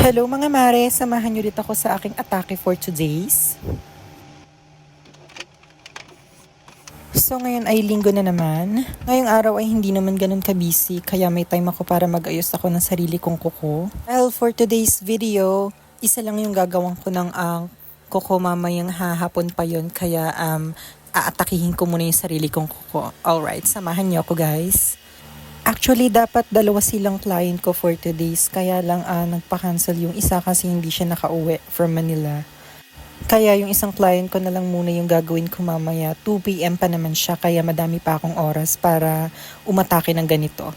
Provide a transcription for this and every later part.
Hello mga mare, samahan niyo dito ako sa aking atake for today's. So ngayon ay linggo na naman. Ngayong araw ay hindi naman ganun ka-busy kaya may time ako para mag-ayos ako ng sarili kong kuko. Well, for today's video, isa lang yung gagawin ko ng kuko mamayang hahapon pa yon kaya aatakihin ko muna yung sarili kong kuko. Alright, samahan niyo ako guys. Actually, dapat dalawa silang client ko for today's. Kaya lang nagpa-cancel yung isa kasi hindi siya nakauwi from Manila. Kaya yung isang client ko na lang muna yung gagawin ko mamaya. 2 p.m. pa naman siya kaya madami pa akong oras para umatake ng ganito.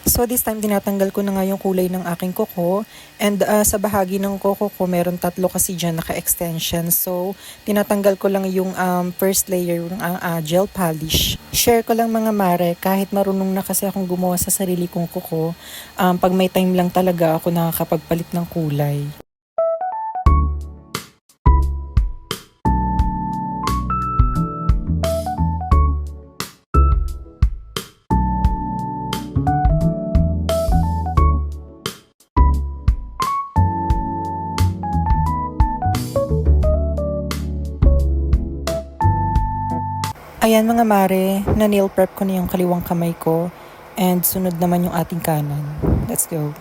So this time, tinatanggal ko na nga yung kulay ng aking kuko. And sa bahagi ng kuko ko, meron 3 kasi dyan naka-extension. So, tinatanggal ko lang yung first layer ng gel polish. Share ko lang mga mare, kahit marunong na kasi akong gumawa sa sarili kong kuko, pag may time lang talaga ako nakakapagpalit ng kulay. Ayan mga mare, na nail prep ko na yung kaliwang kamay ko and sunod naman yung ating kanan. Let's go!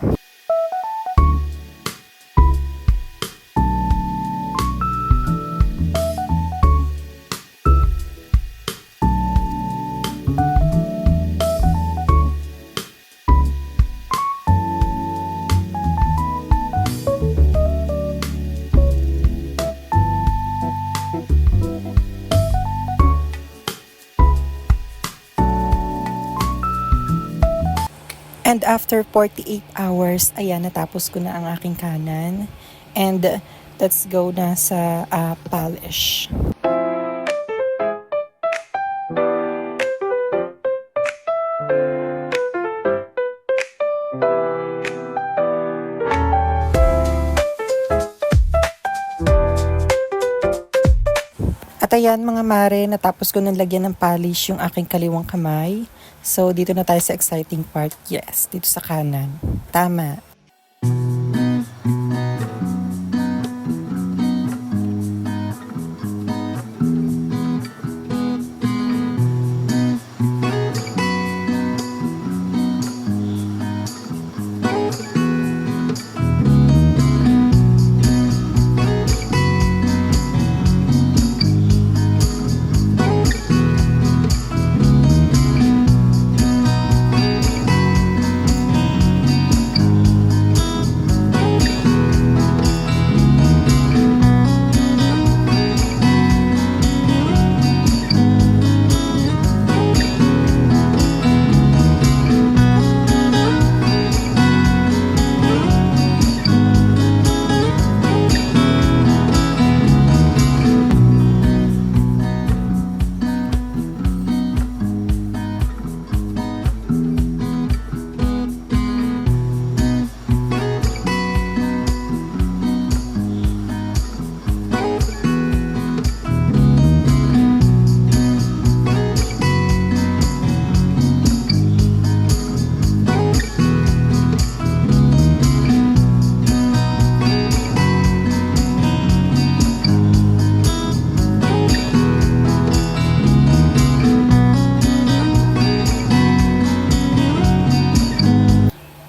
And after 48 hours, ayan, natapos ko na ang aking kanan. And let's go na sa polish. At ayan mga mare, natapos ko nang lagyan ng polish yung aking kaliwang kamay. So dito na tayo sa exciting part. Yes, dito sa kanan. Tama.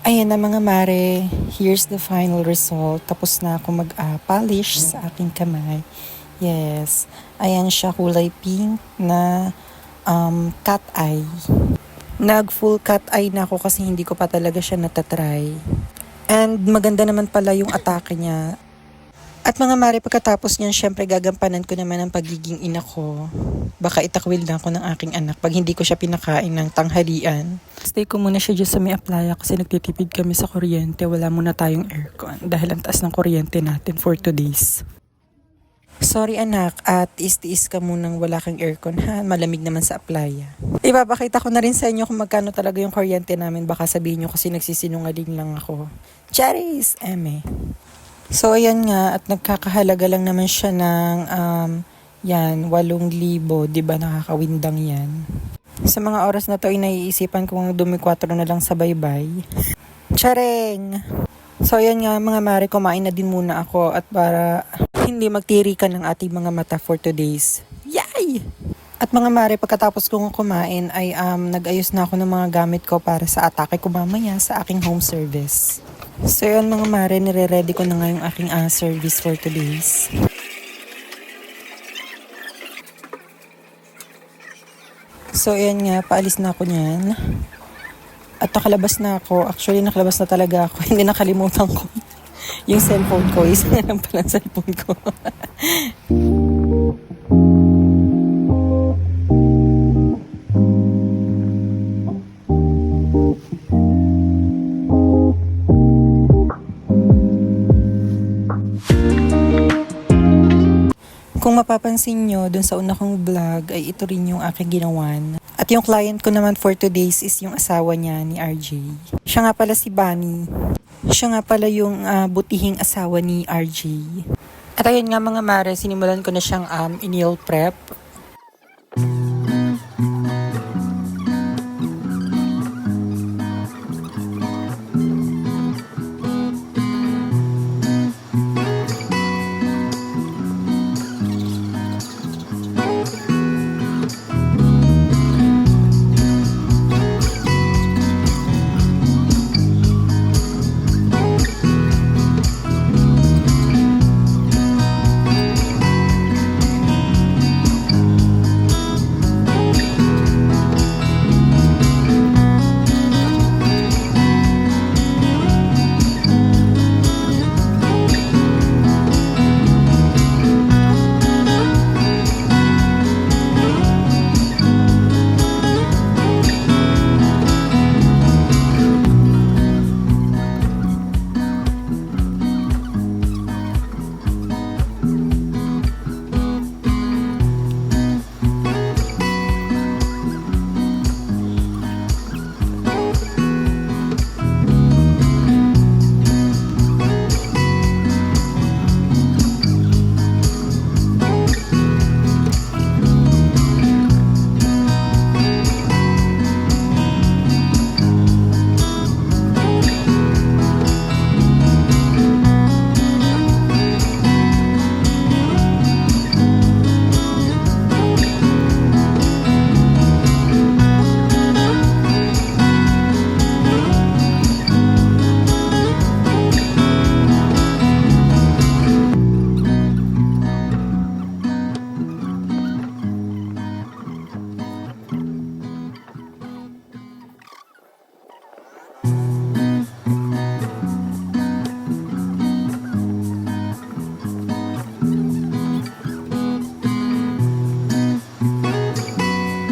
Ayan na mga mare, here's the final result. Tapos na ako mag-polish sa aking kamay. Yes, ayan siya, kulay pink na cat eye. Nag-full cat eye na ako kasi hindi ko pa talaga siya natatry. And maganda naman pala yung atake niya. At mga mare, pagkatapos niyan, syempre gagampanan ko naman ang pagiging ina ko. Baka itakwil na ako ng aking anak pag hindi ko siya pinakain ng tanghalian. Stay ko muna siya dyan sa may aplaya kasi nagtitipid kami sa kuryente. Wala muna tayong aircon dahil ang taas ng kuryente natin for 2 days. Sorry anak, at tiis-tiis ka munang wala kang aircon ha. Malamig naman sa aplaya. Ipapakita ko na rin sa inyo kung magkano talaga yung kuryente namin. Baka sabihin nyo kasi nagsisinungaling lang ako. Charis! Eme. So ayan nga, at nagkakahalaga lang naman siya ng yan, 8,000, 'di ba nakakawindang yan. Sa mga oras na to ay naiisipan kong dumi 4 na lang sa baybay. Tsareng! So ayan nga mga mare, kumain na din muna ako at para hindi magtirikan ng ating mga mata for today's. Yay! At mga mare, pagkatapos kong kumain ay nag-ayos na ako ng mga gamit ko para sa atake ko mamaya sa aking home service. So yun mga mare, nire-ready ko na nga yung aking service for today's. So ayan nga, paalis na ako niyan. At nakalabas na ako. Actually, nakalabas na talaga ako. Hindi nakalimutan ko. Yung cellphone ko. Isa na lang pala ang cellphone ko. Kung mapapansin nyo, dun sa una kong vlog ay ito rin yung aking ginawan. At yung client ko naman for today's is yung asawa niya ni RJ. Siya nga pala si Bunny. Siya nga pala yung butihing asawa ni RJ. At ayun nga mga mare, sinimulan ko na siyang in-meal prep.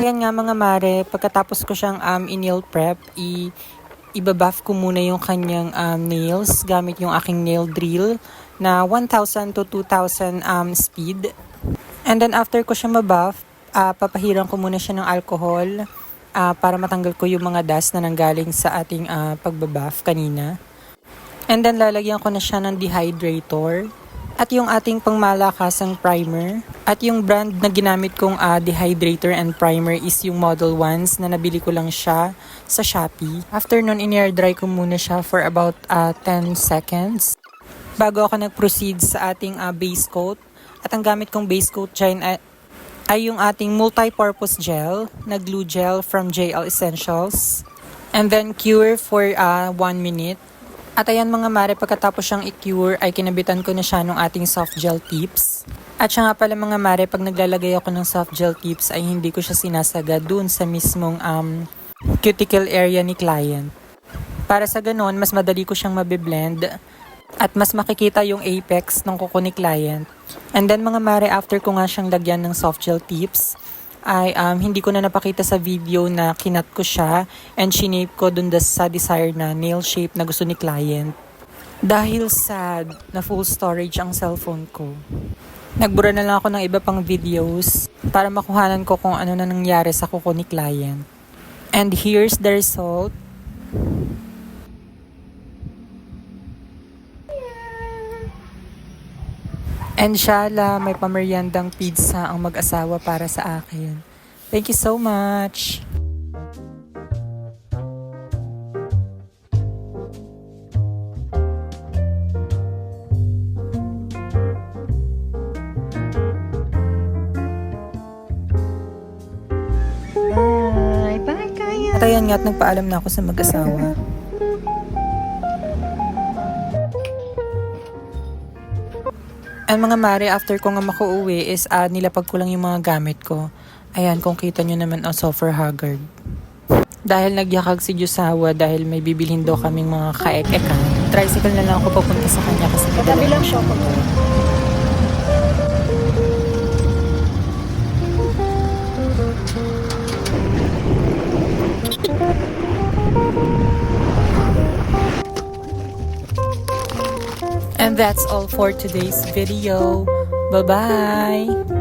Ayan nga mga mare, pagkatapos ko siyang in-nail prep, ibabuff ko muna yung kanyang nails gamit yung aking nail drill na 1,000 to 2,000 speed. And then after ko siya mabuff, papahiran ko muna siya ng alcohol para matanggal ko yung mga dust na nanggaling sa ating pagbabuff kanina. And then lalagyan ko na siya ng dehydrator. At yung ating pangmalakasang primer. At yung brand na ginamit kong dehydrator and primer is yung Model Ones na nabili ko lang siya sa Shopee. After nun, in-air dry ko muna siya for about 10 seconds. Bago ako nag-proceed sa ating base coat. At ang gamit kong base coat dyan ay yung ating multi-purpose gel na glue gel from JL Essentials. And then cure for 1 minute. At ayan mga mare, pagkatapos siyang i-cure ay kinabitan ko na siya ng ating soft gel tips. At siya nga pala mga mare, pag naglalagay ako ng soft gel tips ay hindi ko siya sinasagad dun sa mismong cuticle area ni client. Para sa ganon, mas madali ko siyang mabiblend at mas makikita yung apex ng kuko ni client. And then mga mare, after ko nga siyang lagyan ng soft gel tips, ay hindi ko na napakita sa video na kinat ko siya and shinape ko dun sa desired na nail shape na gusto ni client. Dahil sad na full storage ang cellphone ko, nagbura na lang ako ng iba pang videos para makuhanan ko kung ano na nangyari sa kuko ni client. And here's the result. And inshallah, may pameriendang pizza ang mag-asawa para sa akin. Thank you so much! At ayan nga at nagpaalam na ako sa mag-asawa. Ang mga mare, after ko nga makauwi is nilapag ko lang yung mga gamit ko. Ayan, kung kita nyo naman ang sofa haggard. Dahil nagyakag si Jusawa dahil may bibilhin daw kaming mga kaek-ekan. Tricycle na lang ako papunta sa kanya kasi Katabi lang siya pag And that's all for today's video. Bye-bye!